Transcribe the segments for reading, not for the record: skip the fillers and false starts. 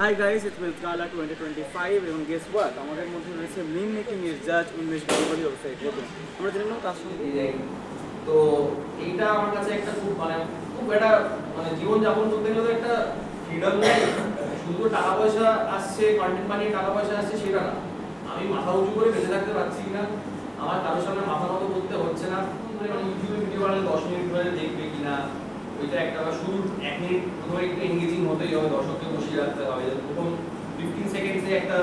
Hi guys, it's Milk Gala 2025 এবং guess what? আমাদের মধ্যে রয়েছে মিম মেকিং এর জাজ উন্মেষ গাঙ্গুলি ওয়েবসাইট দেখুন আমরা জেনে নেব তার সঙ্গে। তো এইটা আমার কাছে একটা খুব একটা জীবন যাপন করতে গেলে একটা ফ্রিডম নেই। শুধু টাকা পয়সা আসছে, কন্টেন্ট বানিয়ে টাকা পয়সা আসছে সেটা না, আমি মাথা উঁচু করে বেঁচে থাকতে পারছি কিনা, আমার কারোর সামনে মাথা মতো করতে হচ্ছে না। ইউটিউবে ভিডিও বানালে 10 মিনিট ধরে দেখবে কিনা ওইটা একটা, বা শুরু 1 মিনিট ধরে একটু এনগেজিং হতেই হবে, দর্শককে বসিয়ে রাখতে হবে, প্রথম 15 সেকেন্ডসে একটা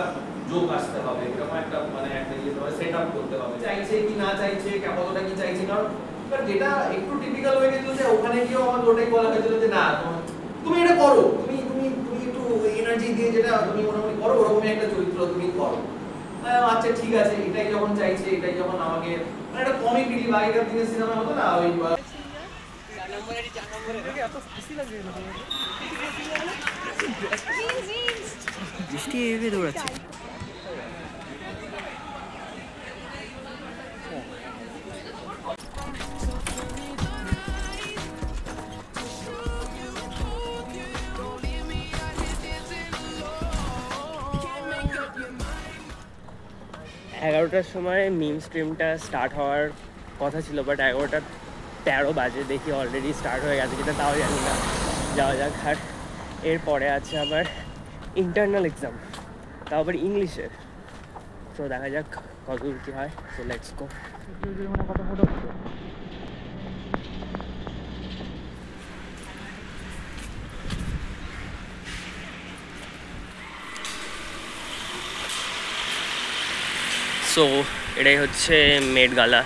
জোক আসতে হবে, এরকম একটা একটা সেট আপ করতে হবে, চাইছে কি না চাইছে, কতটা কি চাইছে। কারণ যেটা একটু টিপিক্যাল হয়ে গেছিল যে ওখানে গিয়েও আমার ওটাই বলা হয়েছিল যে না তুমি এটা করো, তুমি তুমি তুমি একটু এনার্জি দিয়ে যেটা তুমি মোটামুটি করো ওরকমই একটা চরিত্র তুমি করো। আচ্ছা ঠিক আছে, এটাই যখন চাইছে, এটাই যখন আমাকে একটা কমিক রিলিভ আগেকার দিনের সিনেমা হতো না ওই বৃষ্টি এভাবে দৌড়াচ্ছে। এগারোটার সময় মিম স্ট্রিমটা স্টার্ট হওয়ার কথা ছিল, বাট 11:13 বাজে, দেখি অলরেডি স্টার্ট হয়ে গেছে কিনা তাও জানি না। যাওয়া যাক। আর এরপরে আছে আবার ইন্টারনাল এক্সাম, তাও আবার ইংলিশের। তো দেখা যাক কতদূর কী হয়। তো লেটস গো। সো এটাই হচ্ছে মেট গালা।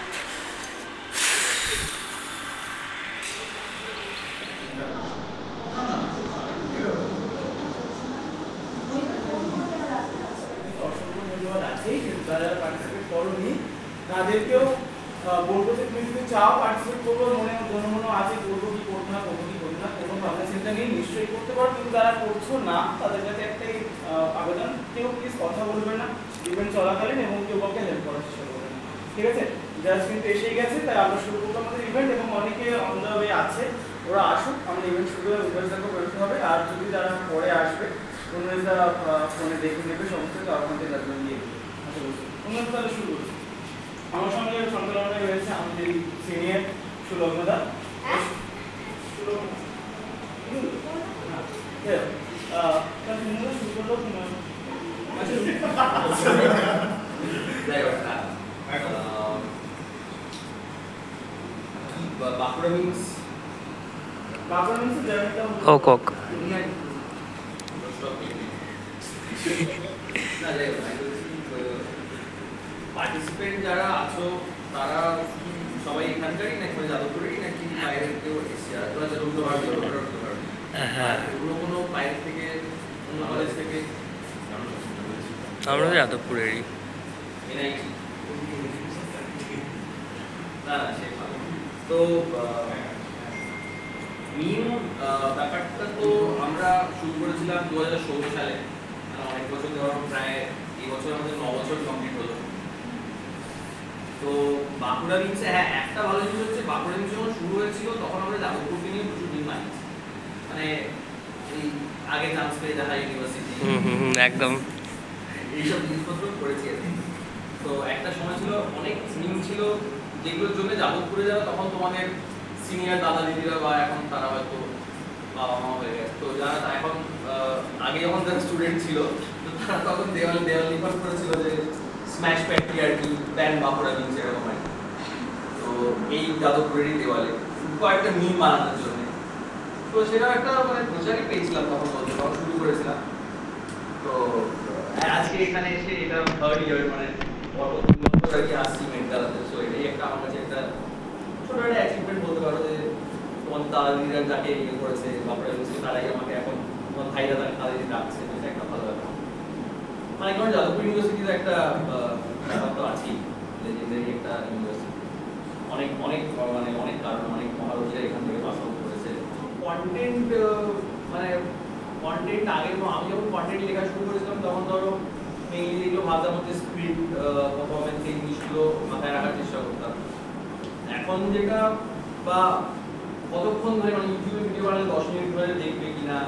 তাদেরকেও বলবো যে তুমি যদি চাও পার্টিসিপেট করবো, মনে আছে করবো কি করবো না, কোনো ভাবনা চিন্তা নেই, নিশ্চয়ই করতে পারো। কিন্তু যারা করছো না তাদের কাছে একটাই আবেদন, কেউ প্লিজ কথা বলবে না ইভেন্ট চলাকালীন এবং কেউ কাউকে হেল্প করার চেষ্টা করবে না, ঠিক আছে? জাস্ট কিন্তু এসেই গেছে, তাই আমরা শুরু করবো আমাদের ইভেন্ট এবং অনেকে অন দ্য ওয়ে আছে, ওরা আসুক, আমাদের ইভেন্ট শুরু হয়ে উন্মেষদাকে বেরোতে হবে। আর যদি যারা পরে আসবে উন্মেষদা ফোনে দেখে নেবে সমস্ত, ওখান থেকে তাদের নিয়ে আশা করছি উন্মেষ তাহলে শুরু করছি। আমার সঙ্গে সন্তানরা রয়েছে আমাদের সিনিয়র সুলগ্নদা। হোক হোক। পার্টিসিপেন্ট যারা আছো তারা সবাই এখানকারই নাকি যাদবপুরেরই নাকি বাইরের কেউ এসেছে? হ্যাঁ, কোনো বাইরে থেকে অন্য কলেজ থেকে? আমরা যাদবপুরেরই। না সে তো মিম ব্যাপারটা তো আমরা শুরু করেছিলাম 2016 সালে, অনেক বছর ধরে, প্রায় এই বছর আমাদের 9 বছর কমপ্লিট হলো। তো বাঁকুড়া মিমসে একটা ভালো জিনিস হচ্ছে, বাঁকুড়া মিমস যখন শুরু হয়েছিল তখন আমরা যাদবপুরকে নিয়ে প্রচুর মিম বানিয়েছি, এই আগে চান্স পেয়ে দেখা ইউনিভার্সিটি একদম এইসব জিনিসপত্র করেছি। তো একটা সময় ছিল অনেক মিম ছিল যেগুলোর জন্য যাদবপুরে যারা তখন তোমাদের সিনিয়র দাদা দিদিরা বা এখন তারা হয়তো বাবা মা হয়ে গেছে, তো যারা এখন আগে যখন যারা স্টুডেন্ট ছিল তো তারা তখন দেওয়াল লিখন করেছিল যে smash patriarchy ban Bankura memes এরকম আর কি। তো এই যাদবপুরেরই দেওয়ালে কয়েকটা মিম বানানোর জন্য, তো সেটা একটা প্রচারই পেয়েছিলাম তখন শুরু করেছিলাম। তো আজকে এখানে এসে এটা 3rd ইয়ার আর কি আসছি মেন্টালাতে। সো এটাই একটা আমার কাছে একটা ছোট একটা অ্যাচিভমেন্ট বলতে পারো, যে তোমার দাদিরা যাকে ইয়ে করেছে বাপরা বলছে তারাই আমাকে এখন তোমার ভাইরা তাকে তাদের ডাকছে, এটা একটা ভালো ব্যাপার। কারণ যাদবপুর ইউনিভার্সিটিতে একটা ব্যাপার তো আছেই, লেজেন্ডারি একটা ইউনিভার্সিটি, অনেক অনেক কারণ, অনেক মহারথীরা এখান থেকে পাস আউট করেছে। কন্টেন্ট কন্টেন্ট আগে আমি যখন কন্টেন্ট লেখা শুরু করেছিলাম তখন ধরো মেইনলি যেগুলো ভাবতাম হচ্ছে স্ক্রিপ্ট, পারফরমেন্স, এই জিনিসগুলো মাথায় রাখার চেষ্টা করতাম। এখন যেটা বা কতক্ষণ ধরে ইউটিউবে ভিডিও বানালে 10 মিনিট ধরে দেখবে কিনা,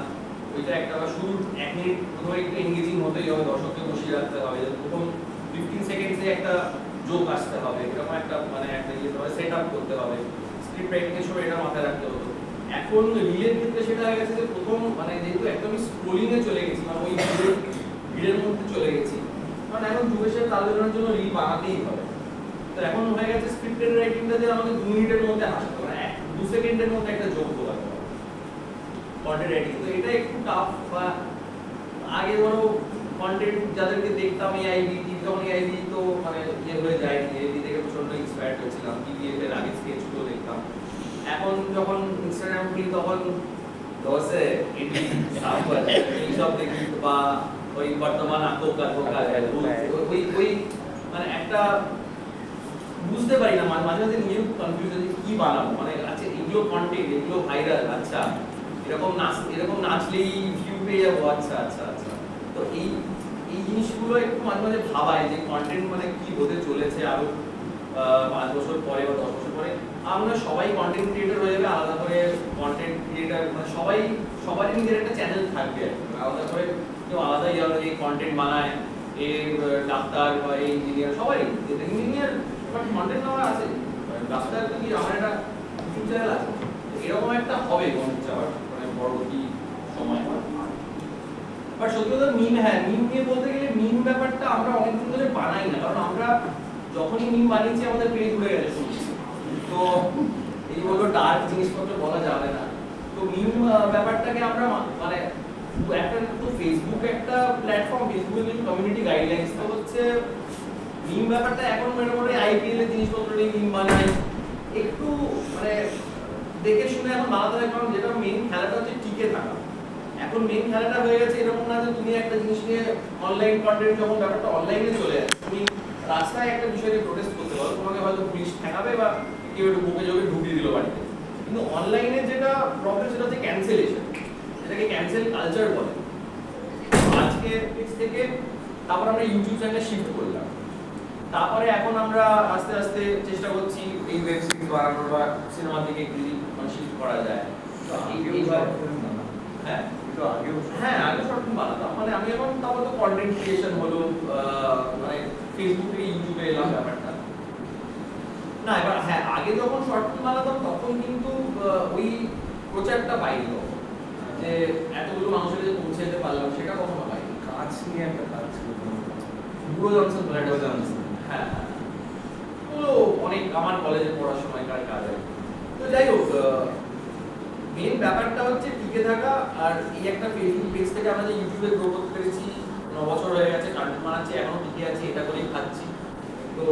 ওইটা একটা শুরু 1 মিনিট প্রথমে একটু এনগেজিং হতেই হবে, দর্শককে বসিয়ে রাখতে হবে, প্রথম 15 সেকেন্ডসে একটা জোক আসতে হবে, এরকম একটা মানে একটা সেট আপ করতে হবে, স্ক্রিপ্ট রাইটিং এর সময় এটা মাথায় রাখতে হতো। এখন রিলের ক্ষেত্রে সেটা হয়ে গেছে যে প্রথম মানে যেহেতু একদমই স্ক্রোলিং এ চলে গেছি, মানে ওই ভিড়ের মধ্যে চলে গেছি, কারণ এখন যুগের সাথে তাল মেলানোর জন্য রিল বানাতেই হবে। তো এখন হয়ে গেছে স্ক্রিপ্টেড রাইটিংটা যে আমাকে 2 মিনিটের মধ্যে আসতে হবে, 2 সেকেন্ডের মধ্যে একটা জোক বলা হবে কন্টেন্ট রাইটিং। তো এটা একটু টাফ। বা আগে ধরো কন্টেন্ট যাদেরকে দেখতাম এআইবি, যখন এআইবি তো মানে ইয়ে হয়ে যায়, এআইবি থেকে প্রচন্ড ইন্সপায়ার্ড হয়েছিলাম, পিডিএফ এর আগে স্কেচগুলো দেখতাম। এখন যখন ইনস্টাগ্রাম খুলি তখন দশে এটি এইসব দেখি, বা ওই বর্তমান আঁকোকা ধোকা ওই ওই মানে একটা বুঝতে পারি না, মাঝে মাঝে নিজেও কনফিউজ হয়ে কি বানাবো, মানে আচ্ছা এগুলো কন্টেন্ট, এগুলো ভাইরাল, আচ্ছা এরকম নাচলেই ভিউ পেয়ে যাবো, আচ্ছা আচ্ছা আচ্ছা। তো এই এই জিনিসগুলো একটু মাঝে মাঝে ভাবায় যে কন্টেন্ট মানে কি হতে চলেছে আরো 5 বছর পরে বা 10 বছর পরে। আমরা সবাই কন্টেন্ট ক্রিয়েটর হয়ে যাবে, আলাদা করে কন্টেন্ট ক্রিয়েটর মানে সবারই নিজের একটা চ্যানেল থাকবে, আলাদা করে কেউ আলাদাই এই কন্টেন্ট বানায়, এই ডাক্তার বা এই ইঞ্জিনিয়ার, সবাই ইঞ্জিনিয়ার বাট কন্টেন্ট আমার আছে, ডাক্তার কি আমার একটা ইউটিউব চ্যানেল আছে, এরকম একটা হবে মনে হচ্ছে আবার মানে পরবর্তী সময়। বাট সত্যি কথা মিম, হ্যাঁ মিম নিয়ে বলতে গেলে মিম ব্যাপারটা আমরা অনেকদিন ধরে বানাই না, কারণ আমরা যখনই মিম বানিয়েছি আমাদের পেজ উড়ে গেছে শুনছি, তো এই বললো ডার্ক জিনিসপত্র বলা যাবে না। তো মিম ব্যাপারটাকে আমরা মানে একটা তো ফেসবুক একটা প্ল্যাটফর্ম, ফেসবুকের কিছু কমিউনিটি গাইডলাইন্স তো হচ্ছে মিম ব্যাপারটা এখন মোটামুটি আইপিএল এর জিনিসপত্র নিয়ে মিম বানাই, একটু মানে দেখে শুনে এখন বানাতে হয়, কারণ যেটা মেইন খেলাটা হচ্ছে টিকে থাকা। এখন মেইন খেলাটা হয়ে গেছে এরকম না যে তুমি একটা জিনিস নিয়ে অনলাইন কন্টেন্ট, যখন ব্যাপারটা অনলাইনে চলে যাচ্ছে, তুমি রাস্তায় একটা বিষয় নিয়ে প্রোটেস্ট করতে পারো, তোমাকে হয়তো পুলিশ ঠেকাবে বা কেউ একটু বুকে যোগে ঢুকিয়ে দিল বাড়িতে। কিন্তু অনলাইনে যেটা প্রবলেম সেটা হচ্ছে ক্যান্সেলেশন, যেটাকে ক্যান্সেল কালচার বলে। আজকে থেকে তারপর আমরা ইউটিউব চ্যানেলে শিফট করলাম, তারপরে এখন আমরা আস্তে আস্তে চেষ্টা করছি এই ওয়েব সিরিজ বানানোর বা সিনেমা থেকে একটু শিফট করা যায়। হ্যাঁ আগে শর্ট ফিল্ম বানাতাম, মানে আমি এখন তারপর তো কন্টেন্ট ক্রিয়েশন হলো, মানে ফেসবুক থেকে ইউটিউবে এলাম ব্যাপারটা না। এবার হ্যাঁ আগে যখন শর্ট ফিল্ম বানাতাম তখন কিন্তু ওই প্রচারটা পাইনি, যে এতগুলো মানুষের কাছে পৌঁছে যেতে পারলাম সেটা কখনো পাইনি। কাজ নিয়ে একটা কাজ ছিল বুড়ো জনসন, হ্যাঁ হ্যাঁ ওগুলো অনেক আমার কলেজে পড়ার সময়কার কাজ। তো যাই হোক, মেন ব্যাপারটা হচ্ছে টিকে থাকা। আর এই একটা ফেসবুক পেজ থেকে আমরা যে ইউটিউবে গ্রো করতে পেরেছি, 9 বছর হয়ে গেছে, কন্টেন্ট বানাচ্ছি, এখনো টিকে আছি, এটা করেই খাচ্ছি। তো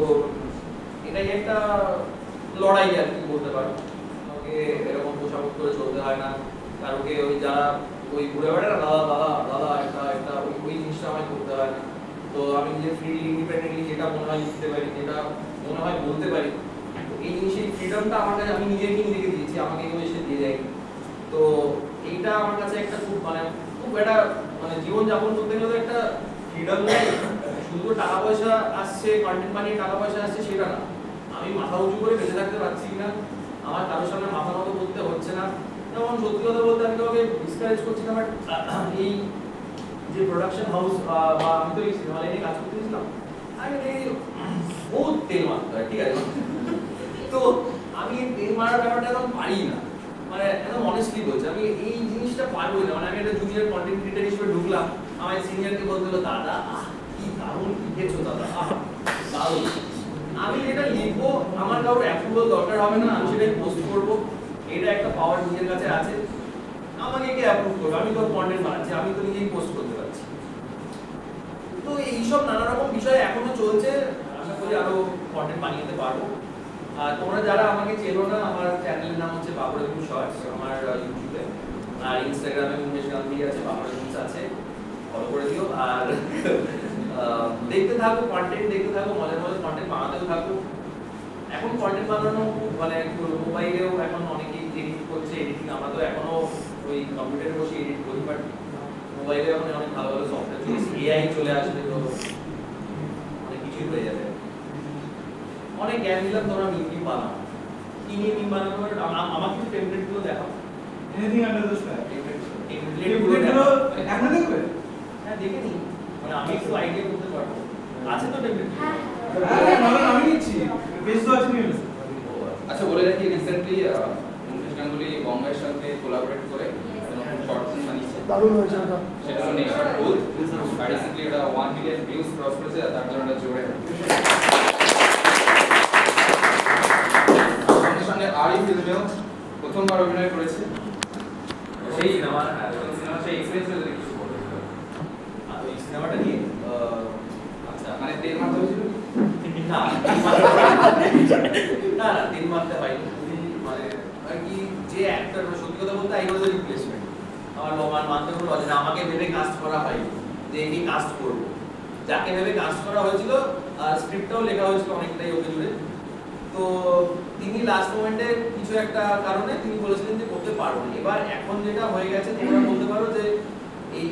এটাই একটা লড়াই আর কি বলতে পারো। আমাকে এরকম পোশাক করে চলতে হয় না, কারোকে ওই যারা ওই ঘুরে বেড়ে না দাদা দাদা দাদা একটা ওই জিনিসটা আমায় করতে হয় না। তো আমি নিজে ফ্রিলি ইন্ডিপেন্ডেন্টলি যেটা মনে হয় লিখতে পারি, যেটা মনে হয় বলতে পারি, এই জিনিসের ফ্রিডমটা আমার কাছে আমি নিজেকে দিয়েছি, আমাকে কেউ এসে দিয়ে দেয়নি। তো এইটা আমার কাছে একটা খুব একটা মানে জীবনযাপন করতে গেলে একটা ফ্রিডম নেই। শুধু টাকা পয়সা আসছে, কন্টেন্ট বানিয়ে টাকা পয়সা আসছে সেটা না, আমি মাথা উঁচু করে বেঁচে থাকতে পারছি না, আমার কারোর সামনে মাথা নত করতে হচ্ছে না। যেমন সত্যি কথা বলতে আমি কাউকে ডিসকারেজ করছি না, বাট এই যে প্রোডাকশন হাউস বা আমি তো এই সিনেমা লাইনে কাজ করতে গেছিলাম, আমি এই বহুত তেল মারতে হয়, ঠিক আছে, তো আমি তেল মারার ব্যাপারটা এখন পারি না, মানে একদম অনেস্টলি বলছি আমি এই জিনিসটা পারবোই না। মানে আমি একটা জুনিয়র কন্টেন্ট ক্রিয়েটর হিসেবে ঢুকলাম, আমার সিনিয়রকে বলতে হলো দাদা কি দারুণ লিখেছো দাদা, দারুণ। আমি যেটা লিখবো আমার কারোর অ্যাপ্রুভাল দরকার হবে না, আমি সেটাই পোস্ট করবো, এটা একটা পাওয়ার নিজের কাছে আছে। আমাকে কে অ্যাপ্রুভ করবে, আমি তো কন্টেন্ট বানাচ্ছি, আমি তো নিজেই পোস্ট করতে পারছি। তো এইসব নানা রকম বিষয় এখনো চলছে, আশা করি আরো কন্টেন্ট বানিয়ে দিতে পারবো। আর তোমরা যারা আমাকে চেনো না, আমার চ্যানেলের নাম হচ্ছে বাবুরাজু শর্টস, আমার ইউটিউবে, আর ইনস্টাগ্রামে উমেশ গান্ধী আছে, বাবুরাজু আছে, ফলো করে দিও। আর দেখতে থাকো কন্টেন্ট, দেখতে থাকো, মজার মজার কন্টেন্ট বানাতেও থাকো। এখন কন্টেন্ট বানানো মানে মোবাইলেও এখন অনেকেই এডিট করছে, এডিটিং আমরা তো এখনো ওই কম্পিউটারে বসে এডিট করি, বাট মোবাইলে এখন অনেক ভালো ভালো সফটওয়্যার চলছে, এআই চলে আসবে, তো অনেক কিছুই হয়ে যাবে। অনেক জ্ঞান দিলাম, তোমরা মিম বানাও, কি নিয়ে মিম বানানো, আমাকে একটু টেমপ্লেট গুলো দেখাও। Anything under the sky. টেমপ্লেটগুলো এখনো দেখবে? হ্যাঁ দেখে নি, মানে আমি একটু আইডিয়া করতে পারবো। আছে তো টেমপ্লেট? আমি নিচ্ছি, বেশ তো আছে নিয়ে নিচ্ছি। আচ্ছা বলে রাখি রিসেন্টলি মুকেশ গাঙ্গুলি বম্বের সাথে কোলাবোরেট করে শর্ট ফিল্ম বানিয়েছে, দারুণ হয়েছে ওটা। সেটা হলো নেশার ভূত। আর রিসেন্টলি এটা 1 মিলিয়ন ভিউজ ক্রস করেছে, আর তার জন্য এটা জোরে সঙ্গে সঙ্গে আরই ফিল্মেও প্রথমবার অভিনয় করেছে। সেই সিনেমা, সিনেমা সেই এক্সপেরিয়েন্স যদি কিছু বলো। আর ওই সিনেমাটা নিয়ে আচ্ছা মানে তেল মারতে হয়েছিল না না না 3 মারতে হয়নি, মানে আর কি যে অ্যাক্টর, সত্যি কথা বলতে আই ওয়াজ রিপ্লেসমেন্ট। আমার মানতে হলো যে আমাকে ভেবে কাস্ট করা হয়নি, যে একে কাস্ট করব। যাকে ভেবে কাস্ট করা হয়েছিল আর স্ক্রিপ্টটাও লেখা হয়েছিল অনেকটাই ওকে জুড়ে। তো তিনি লাস্ট মোমেন্টে কিছু একটা কারণে তিনি বলেছিলেন যে করতে পারবো না। এবার এখন যেটা হয়ে গেছে তোমরা বলতে পারো যে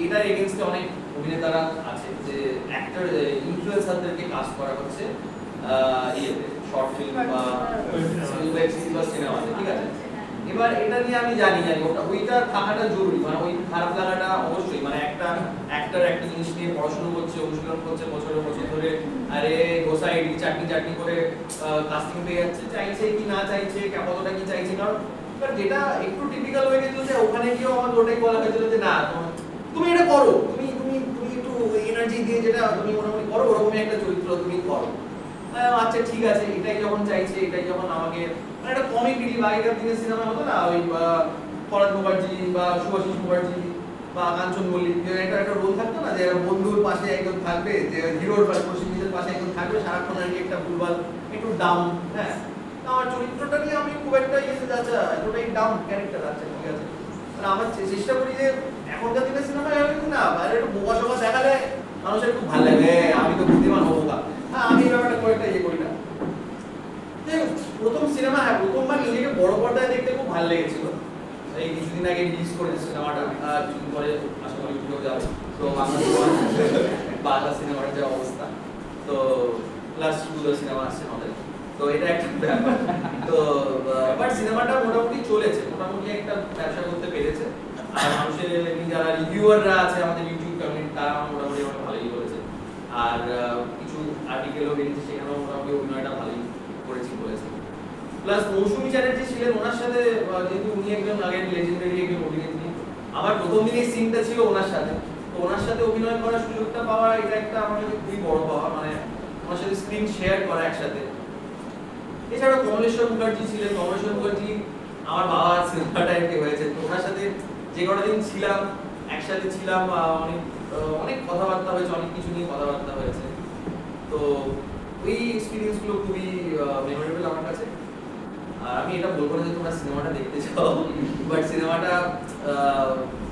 এটার এগেইনস্টে অনেক অভিনেতারা আছে যে অ্যাক্টর ইনফ্লুয়েন্সারদেরকে কাস্ট করা হচ্ছে ইয়েতে শর্ট ফিল্ম বা ওয়েব সিরিজ বা সিনেমাতে, ঠিক আছে। এবার এটা নিয়ে আমি জানি ওইটা থাকাটা জরুরি, মানে ওই খারাপ লাগাটা অবশ্যই, মানে একটা অ্যাক্টর একটা জিনিস নিয়ে পড়াশোনা করছে, অনুশীলন করছে বছরের বছর ধরে, আরে গোসাই চাটনি চাটনি করে কাস্টিং পেয়ে যাচ্ছে, চাইছে কি না চাইছে, কতটা কি চাইছে। কারণ এবার যেটা একটু টিপিক্যাল হয়ে গেছিল যে ওখানে গিয়েও আমার ওটাই বলা হয়েছিল যে না তুমি এটা করো, তুমি তুমি তুমি একটু এনার্জি দিয়ে যেটা তুমি মোটামুটি করো ওরকমই একটা চরিত্র তুমি করো। আচ্ছা ঠিক আছে, এটাই যখন চাইছে, এটাই যখন আমাকে, মানে একটা কমিক রিলিভ আগেকার দিনের সিনেমা হতো না, ওই পরাগ মুখার্জি বা শুভাশিস মুখার্জি বা কাঞ্চন মল্লিক, একটা রোল থাকতো না যে বন্ধুর পাশে একজন থাকবে, যে হিরোর পাশে প্রসেনজিতের পাশে একজন থাকবে, সারাক্ষণ আর কি একটা ভুলভাল একটু ডাউন। হ্যাঁ, আমার চরিত্রটা নিয়ে আমি খুব একটা আচ্ছা এতটাই ডাউন ক্যারেক্টার, আচ্ছা ঠিক আছে। মানে আমার চেষ্টা করি যে এখনকার দিনের সিনেমায় কিন্তু না বাইরে একটু বোকা সোকা দেখালে মানুষের খুব ভালো লাগে, আমি তো বুদ্ধিমান হবো না। হ্যাঁ, আমি এই ব্যাপারটা খুব একটা করি না। প্রথম সিনেমা, হ্যাঁ প্রথমবার নিজেকে বড় পর্দায় দেখতে খুব ভালো লেগেছিল। এই কিছুদিন আগে রিলিজ করেছে সিনেমাটা, কিছুদিন পরে আশা করি উঠেও যাবে। তো বাংলা সিনেমার যে অবস্থা, তো প্লাস দুটো সিনেমা আসছে আমাদের, তো এটা একটা ব্যাপার। তো বাট সিনেমাটা মোটামুটি চলেছে, মোটামুটি একটা ব্যবসা করতে পেরেছে। আর মানুষের যারা রিভিউয়াররা আছে আমাদের ইউটিউব কমিউনিটি, তারা মোটামুটি আমার ভালোই বলেছে। আর কিছু আর্টিকেলও বেরিয়েছে, সেখানেও মোটামুটি অভিনয়টা ভালোই করেছি বলেছে। প্লাস মৌসুমী চ্যাটার্জি ছিলেন, ওনার সাথে যেহেতু উনি একজন আগের লেজেন্ডারি একজন অভিনেত্রী, আমার প্রথম দিনের সিনটা ছিল ওনার সাথে, তো ওনার সাথে অভিনয় করার সুযোগটা পাওয়া এটা একটা আমার কাছে খুবই বড় পাওয়া, মানে ওনার সাথে স্ক্রিন শেয়ার করা একসাথে। এছাড়াও কমলেশ্বর মুখার্জি ছিলেন, কমলেশ্বর মুখার্জি আমার বাবার সিনেমাটা একটি হয়েছে, তো ওনার সাথে যে কটা দিন ছিলাম একসাথে ছিলাম, অনেক অনেক কথাবার্তা হয়েছে, অনেক কিছু নিয়ে কথাবার্তা হয়েছে। তো ওই এক্সপিরিয়েন্সগুলো খুবই মেমোরেবল আমার কাছে। আর আমি এটা বলবো না যে তোমরা সিনেমাটা দেখতে চাও, বাট সিনেমাটা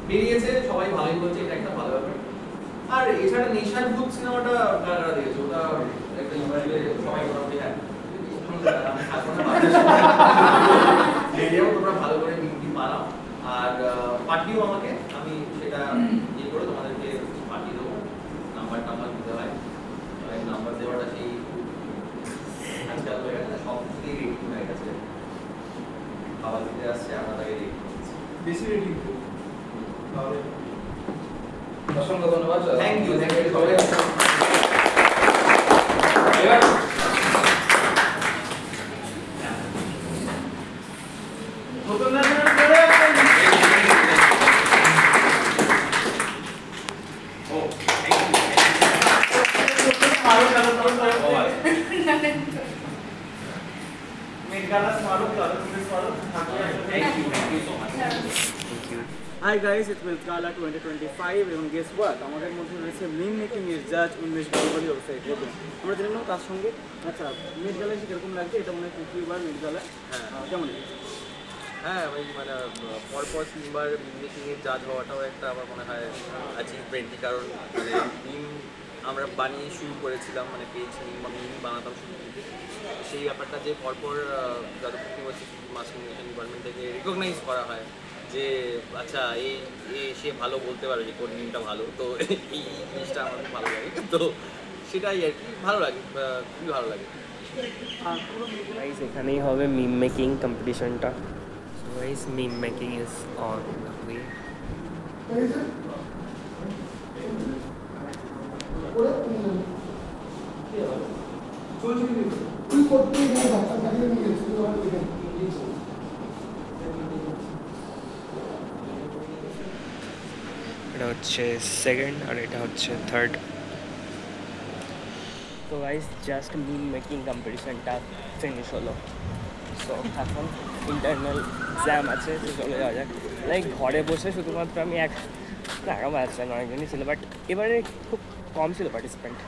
বেরিয়েছে, সবাই ভালোই বলছে, এটা একটা ভালো ব্যাপার। আর এছাড়া নেশার ভূত সিনেমাটা কারা দেখেছে, ওটা একটা ইউটিউবে সবাই মোটামুটি হ্যাঁ তোমরা ভালো করে মিউটি বানাও আর পাঠিও আমাকে, আমি সেটা ইয়ে করে তোমাদেরকে পাঠিয়ে দেবো। নাম্বার দিতে হয়, নাম্বার দেওয়াটা সেই আজকাল হয়ে গেছে, সব কিছুতেই রেডি হয়ে গেছে, খাবার দিতে আসছে আমরা তাকে রেডি করছি, বেশি রেডি তাহলে। অসংখ্য ধন্যবাদ। থ্যাংক ইউ সবাই। এবার নতুন নাচনের পরে Hi guys, it's Milk Gala 2025 এবং guess what? আমাদের মধ্যে রয়েছে মিম মেকিং এর জাজ উন্মেষ গাঙ্গুলি ওয়েবসাইট। আমরা জেনে নেব তার সঙ্গে। আচ্ছা, মিট গালা কিরকম লাগছে? এটা মনে হয় তৃতীয়বার মিট গালা, কেমন লেগেছে? হ্যাঁ, ওই মানে পরপর 3 বার মিম মেকিংয়ের জাজ হওয়াটাও একটা আমার মনে হয় অ্যাচিভমেন্টই, কারণ মানে মিম আমরা বানিয়ে শুরু করেছিলাম, মানে পেজ মিম বা মিম বানাতাম শুরু থেকে, সেই ব্যাপারটা যে পরপর Jadavpur university mass communication department থেকে রিকগনাইজ করা হয় যে আচ্ছা সে ভালো বলতে পারে যে কোন মিমটা ভালো, তো এই জিনিসটা আমার খুব ভালো লাগে। তো সেটাই আর কি, ভালো লাগে, খুবই ভালো লাগে। গাইস এখানেই হবে মিম মেকিং কম্পিটিশনটা। So guys meme making is on the way. এটা হচ্ছে সেকেন্ড আর এটা হচ্ছে থার্ড। তো গাইস জাস্ট মিম মেকিং কম্পিটিশনটা ফিনিশ হলো। সো এখন ইন্টারনাল এক্সাম আছে, তো চলে যাওয়া যাক। লাইক ঘরে বসে শুধুমাত্র আমি একা বাজছেন অনেকজনই ছিল, বাট এবারে খুব কম ছিল পার্টিসিপেন্ট।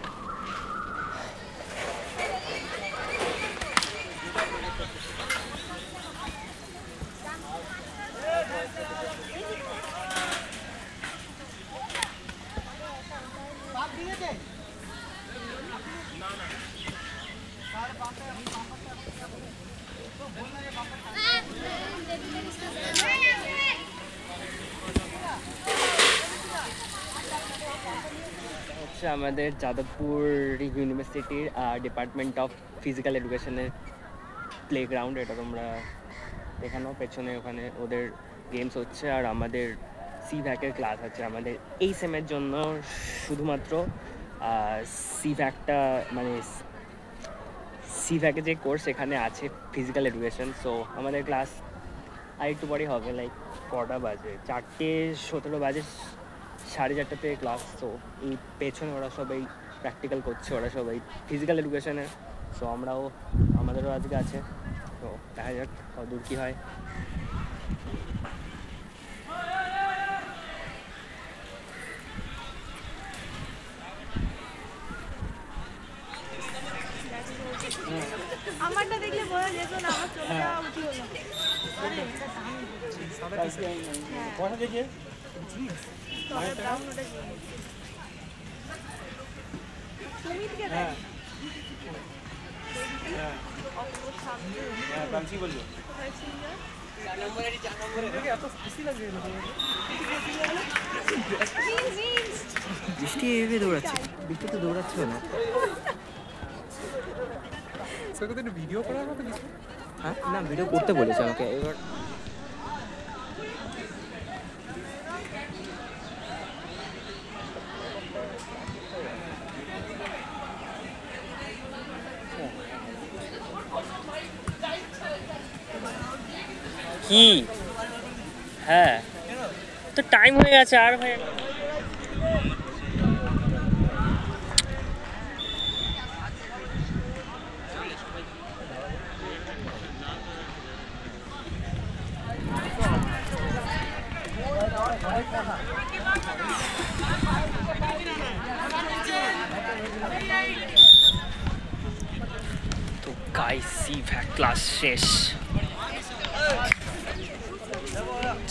হচ্ছে আমাদের যাদবপুর ইউনিভার্সিটির ডিপার্টমেন্ট অফ ফিজিক্যাল এডুকেশনের প্লেগ্রাউন্ড। এটা তোমরা এখানেও পেছনে ওখানে ওদের গেমস হচ্ছে, আর আমাদের সিভ্যাকের ক্লাস আছে আমাদের এই সেমের জন্য। শুধুমাত্র সিভ্যাকটা মানে সিভ্যাকে যে কোর্স এখানে আছে ফিজিক্যাল এডুকেশন। সো আমাদের ক্লাস আর একটু পরেই হবে, লাইক কটা বাজে, 4:17 বাজে, 4:30 থেকে ক্লাস। তো এই পেছনে ওরা সবাই প্র্যাকটিক্যাল করছে, ওরা সবাই ফিজিক্যাল এডুকেশনের। সো আমাদেরও আজকে আছে, তো দেখা যাক কত দূর কী হয়। আমারটা দেখলে বোঝা যেত না, আমার চলে যাওয়া উচিত হলো। আরে এটা দাম কথা দেখে তবে ব্রাউন ওটা কি সুমিত কে দেখ অপর সামনে কাঞ্চি বললো কোথায় ছিল 4 নম্বরে এত খুশি লাগে না বৃষ্টি এভাবে দৌড়াচ্ছে, বৃষ্টি তো দৌড়াচ্ছিল না। ভিডিও করার মতো কিছু হ্যাঁ না, ভিডিও করতে বলেছে আমাকে। এবার কি হ্যাঁ, তো টাইম হয়ে গেছে আর ভাই। তো গাইস সিভ্যাক ক্লাস শেষ,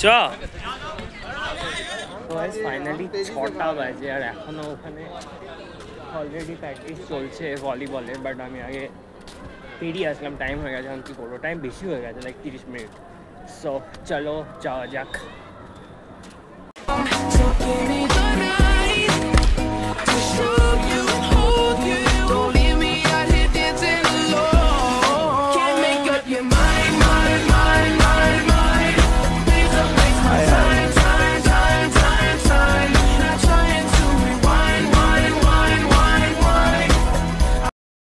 চ ফাইনালি 6টা বাজে, আর এখনও ওখানে অলরেডি প্র্যাকটিস চলছে ভলিবলের। বাট আমি আগে পেরিয়ে আসলাম, টাইম হয়ে গেছে। এখন কী করবো, টাইম বেশি হয়ে গেছে, লাইক 30 মিনিট। সো চলো যাওয়া যাক।